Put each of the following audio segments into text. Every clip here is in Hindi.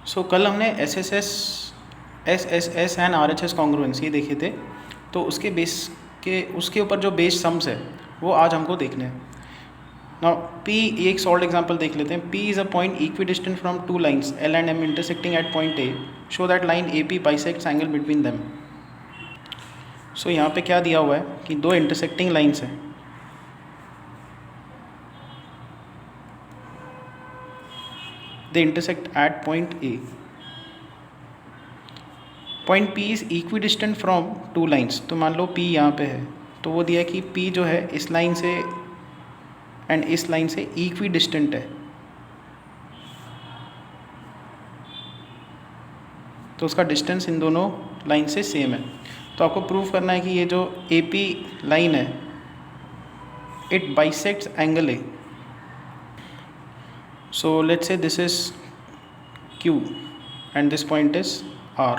सो कल हमने S S S and are H S congruence ये देखे थे, तो उसके ऊपर जो बेस सम्स है वो आज हमको देखने हैं। नाउ पी, एक सॉल्ड एग्जांपल देख लेते हैं। P is a point equidistant from two lines L and M intersecting at point A, show that line A P bisects angle between them. So यहाँ पे क्या दिया हुआ है कि दो इंटरसेक्टिंग लाइन्स हैं, they intersect at point A. Point P is equidistant from two lines, तो मान लो P यहाँ पे है, तो वो दिया है कि P जो है इस लाइन से एंड इस लाइन से इक्विडिस्टेंट है, तो उसका डिस्टेंस इन दोनों लाइन से सेम है। तो आपको प्रूव करना है कि ये जो AP लाइन है it bisects angle A। So let's say this is Q and this point is R।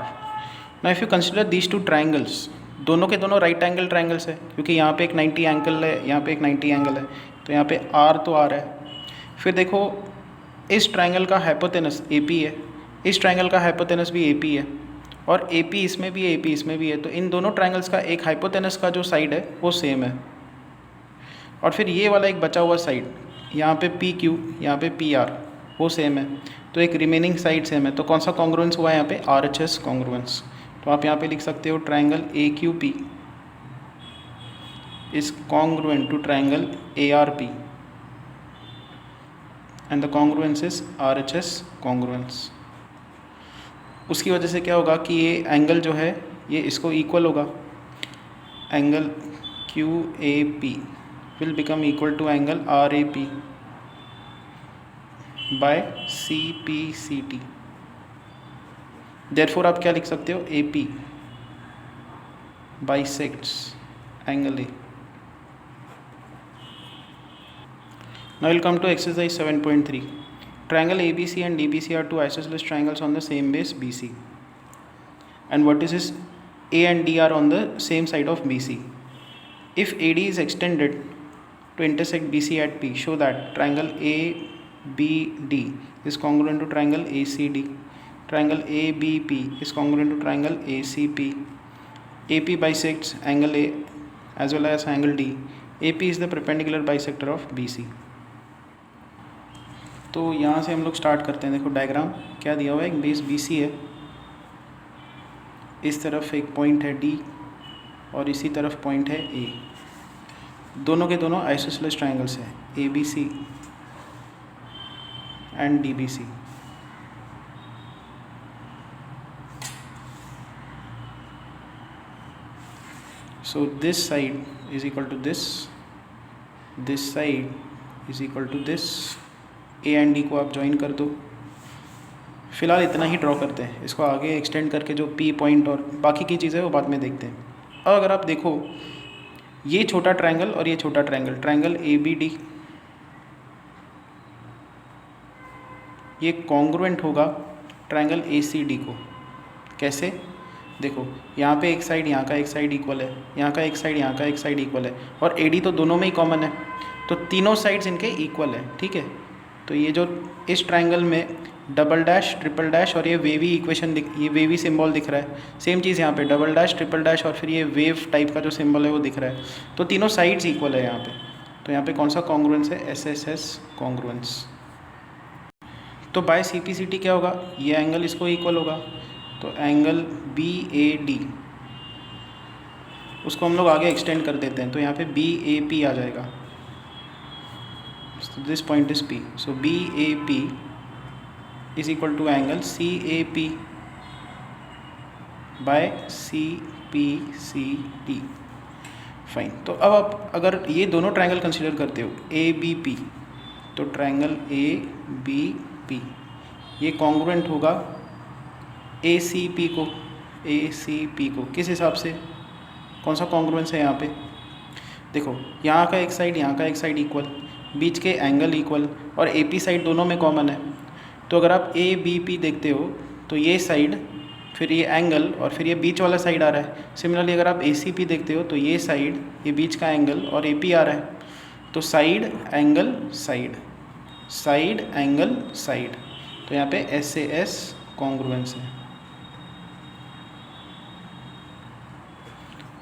Now if you consider these two triangles, दोनों के दोनों राइट एंगल ट्राइंगल्स है, क्योंकि यहाँ पे एक 90 एंगल है, यहाँ पे एक 90 एंगल है, तो यहाँ पे R तो R है। फिर देखो इस ट्राइंगल का हाइपोटेनस AP है, इस ट्राइंगल का हाइपोटेनस भी AP है, और AP इसमें भी है, AP इसमें भी है, तो इन दोनों ट्राइंगल्स का एक हाइपोटेनस का जो साइड है वो सेम है। और फिर ये वाला एक बचा हुआ साइड, यहाँ पे PQ, यहाँ पे PR, वो सेम है, तो एक रिमेनिंग साइड सेम है। तो कौन सा कॉन्ग्रुएंस हुआ है यहाँ पे? RHS congruence. तो आप यहाँ पे लिख सकते हो triangle AQP is congruent to triangle ARP and the congruence is RHS congruence. उसकी वजह से क्या होगा कि ये एंगल जो है ये इसको इक्वल होगा, angle QAP will become equal to angle RAP by CPCT। Therefore आप क्या लिख सकते हो? AP bisects angle A। Now we'll come to exercise 7.3. Triangle ABC and DBC are two isosceles triangles on the same base BC. And vertices A and D are on the same side of BC. If AD is extended to intersect BC at P, show that triangle ABD is congruent to triangle ACD. Triangle ABP is congruent to triangle ACP. AP bisects angle A as well as angle D. AP is the perpendicular bisector of BC. तो यहाँ से हम लोग स्टार्ट करते हैं। देखो डायग्राम क्या दिया हुआ है, एक बेस BC है, इस तरफ एक पॉइंट है D और इसी तरफ पॉइंट है A। दोनों के दोनों आइसोसेलेस ट्राइंगल्स हैं, ABC and DBC। So this side is equal to this side is equal to this. A and D को आप ज्वाइन कर दो। फिलहाल इतना ही ड्रॉ करते हैं, इसको आगे एक्सटेंड करके जो P पॉइंट और बाकी की चीज़ें वो बाद में देखते हैं। अब अगर आप देखो ये छोटा ट्रायंगल और ये छोटा ट्रायंगल, ट्रायंगल ABD, ये कॉन्ग्रुएंट होगा ट्रायंगल ACD को। कैसे? देखो यहाँ पे एक साइड, यहाँ का एक साइड इक्वल है, यहाँ का एक साइड, यहाँ का एक साइड इक्वल है, और AD तो दोनों में ही कॉमन है, तो तीनों साइड्स इनके इक्वल है। ठीक है, तो ये जो इस ट्रायंगल में डबल डैश, ट्रिपल डैश और ये वेवी इक्वेशन ये वेवी सिंबल दिख रहा है, सेम चीज़ यहाँ पे डबल डैश, ट्रिपल डैश और फिर ये वेव टाइप का जो सिंबल है वो दिख रहा है, तो तीनों साइड्स इक्वल है यहाँ पे। तो यहाँ पे कौन सा कॉन्ग्रुएंस है? SSS congruence. तो बाय CPCT क्या होगा? ये एंगल इसको इक्वल होगा, तो एंगल BAD उसको हम लोग आगे एक्सटेंड कर देते हैं, तो यहाँ पे BAP आ जाएगा। So this point is P. So BAP is equal to angle CAP by CPCT. Fine. तो अब आप अगर ये दोनों ट्रायंगल कंसीडर करते हो ABP, तो ट्रायंगल ABP ये कॉन्ग्रुएंट होगा ACP को। किस हिसाब से? कौन सा कॉन्ग्रुएंस है यहाँ पे? देखो यहाँ का एक साइड, यहाँ का एक साइड इक्वल, बीच के एंगल इक्वल, और AP साइड दोनों में कॉमन है। तो अगर आप ABP देखते हो तो ये साइड, फिर ये एंगल, और फिर ये बीच वाला साइड आ रहा है। सिमिलरली अगर आप ACP देखते हो तो ये साइड, ये बीच का एंगल और AP आ रहा है, तो side angle side, side angle side, तो यहाँ पे SAS कॉन्ग्रुएंस है।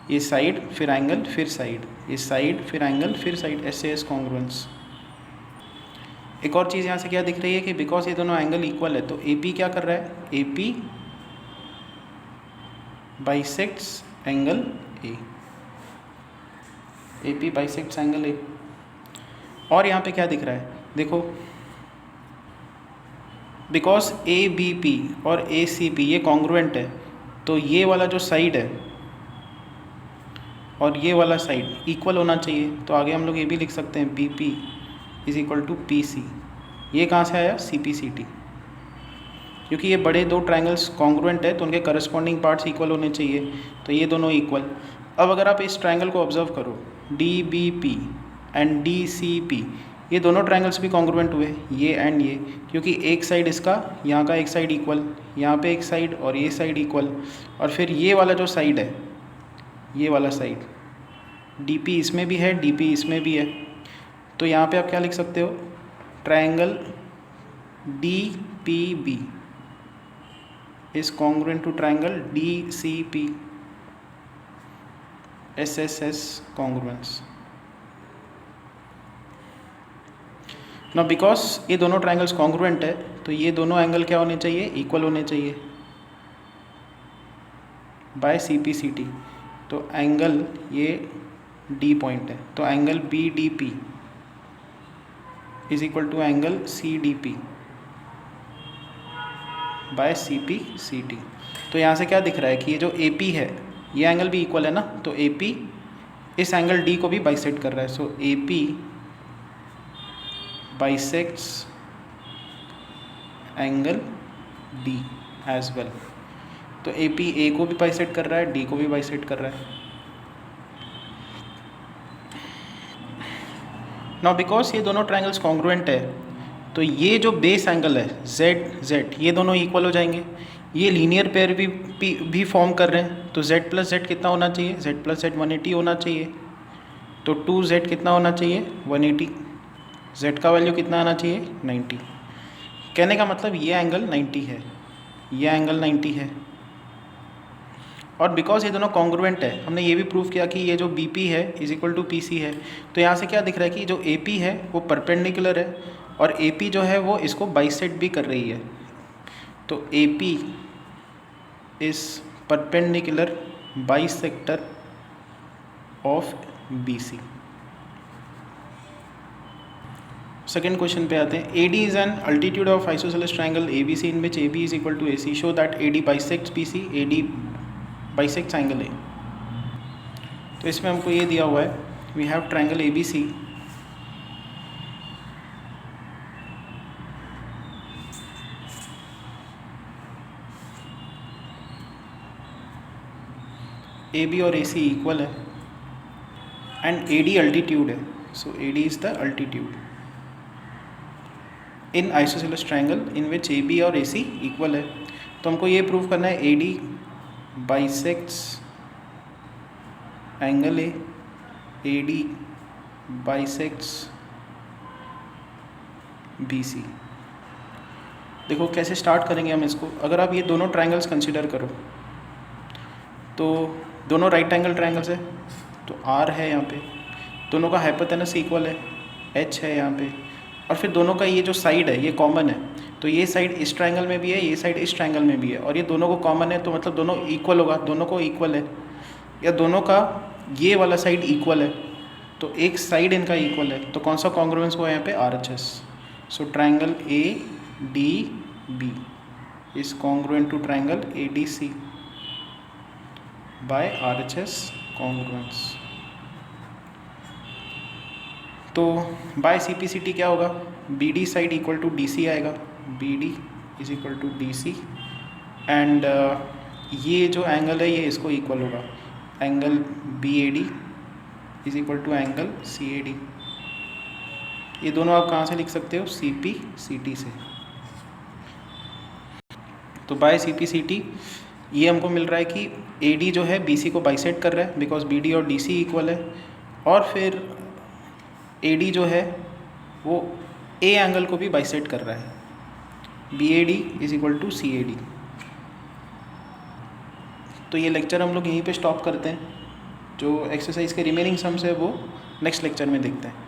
ये साइड फिर एंगल फिर साइड, ये साइड फिर एंगल फिर साइड, ऐसे एस कॉन्ग्रुएंस। एक और चीज़ यहाँ से क्या दिख रही है कि बिकॉज ये दोनों एंगल इक्वल है तो ए पी क्या कर रहा है, ए P bisects angle A, A P bisects angle ए। और यहाँ पे क्या दिख रहा है, देखो बिकॉज ए बी पी और ए सी पी ये कॉन्ग्रुएंट है तो ये वाला जो साइड है और ये वाला साइड इक्वल होना चाहिए। तो आगे हम लोग ये भी लिख सकते हैं B P is equal to P C. ये कहाँ से आया, सी पी सी टी, क्योंकि ये बड़े दो ट्रायंगल्स कॉन्ग्रुएंट है तो उनके करस्पॉन्डिंग पार्ट्स इक्वल होने चाहिए, तो ये दोनों इक्वल। अब अगर आप इस ट्रायंगल को ऑब्जर्व करो, D B P and D C P, ये दोनों ट्रायंगल्स भी कॉन्ग्रुएंट हुए, ये एंड ये, क्योंकि एक साइड इसका, यहाँ का एक साइड इक्वल, यहाँ पे एक साइड और ये साइड इक्वल, और फिर ये वाला जो साइड है, ये वाला साइड डी पी इसमें भी है, डी पी इसमें भी है। तो यहाँ पे आप क्या लिख सकते हो, triangle D P B is congruent to triangle DCP, SSS congruence. Now because ये दोनों ट्रायंगल्स कॉन्ग्रुएंट है तो ये दोनों एंगल क्या होने चाहिए, इक्वल होने चाहिए by C P C T. तो एंगल ये डी पॉइंट है तो angle B D P is equal to angle C D P by C P C T. तो यहाँ से क्या दिख रहा है कि ये जो ए पी है ये एंगल भी इक्वल है ना, तो ए पी इस एंगल डी को भी बाइसेक्ट कर रहा है। So A P bisects angle D as well. तो ए पी ए को भी बाइसेक्ट कर रहा है, डी को भी बाइसेक्ट कर रहा है। नाउ बिकॉज ये दोनों ट्रायंगल्स कॉन्ग्रुएंट है तो ये जो बेस एंगल है जेड जेड, ये दोनों इक्वल हो जाएंगे। ये लीनियर पेयर भी फॉर्म कर रहे हैं तो जेड प्लस जेड कितना होना चाहिए, जेड प्लस जेड 180 होना चाहिए। तो 2z कितना होना चाहिए, 180। z का वैल्यू कितना आना चाहिए, 90। कहने का मतलब ये एंगल 90 है, ये एंगल 90 है। और बिकॉज ये दोनों कॉन्ग्रुएंट है हमने ये भी प्रूव किया कि ये जो बी पी है is equal to P C है। तो यहाँ से क्या दिख रहा है कि जो ए पी है वो परपेंडिकुलर है और ए पी जो है वो इसको बाइसेक्ट भी कर रही है। तो A P is perpendicular bisector of B C. Second question पे आते हैं। A D is an altitude of isosceles triangle A B C in which A B is equal to A C. Show that A D bisects B C, A D bisects angle A. तो इसमें हमको ये दिया हुआ है, we have triangle A B C, A B और ए सी इक्वल है एंड ए डी अल्टीट्यूड है। So A D is the altitude in isosceles triangle in which A B और ए सी इक्वल है। तो हमको ये प्रूव करना है A D bisects angle A, A D bisects B C. देखो कैसे स्टार्ट करेंगे हम इसको। अगर आप ये दोनों ट्राइंगल्स कंसिडर करो तो दोनों राइट एंगल ट्राइंगल्स है, तो आर है यहाँ पे, दोनों का हाइपोटेनस इक्वल है, एच है यहाँ पे, और फिर दोनों का ये जो साइड है ये कॉमन है। तो ये साइड इस ट्रायंगल में भी है, ये साइड इस ट्रायंगल में भी है, और ये दोनों को कॉमन है तो मतलब दोनों इक्वल होगा, दोनों को इक्वल है, या दोनों का ये वाला साइड इक्वल है तो एक साइड इनका इक्वल है। तो कौन सा कॉन्ग्रुएंस हुआ यहाँ पे, R H S. So triangle A D B is congruent to triangle A D C by R H S congruence. तो by C P C T क्या होगा, B D side equal to D C आएगा, B D is equal to D C, and ये जो एंगल है ये इसको इक्वल होगा, angle B A D is equal to angle C A D. ये दोनों आप कहाँ से लिख सकते हो, सी पी सी टी से। तो by C P C T ये हमको मिल रहा है कि ए डी जो है बी सी को बाइसेक्ट कर रहा है बिकॉज बी डी और डी सी इक्वल है, और फिर ए डी जो है वो ए एंगल को भी बाइसेक्ट कर रहा है। BAD is equal to CAD। तो ये लेक्चर हम लोग यहीं पे स्टॉप करते हैं। जो एक्सरसाइज के रिमेनिंग सम्स है वो नेक्स्ट लेक्चर में देखते हैं।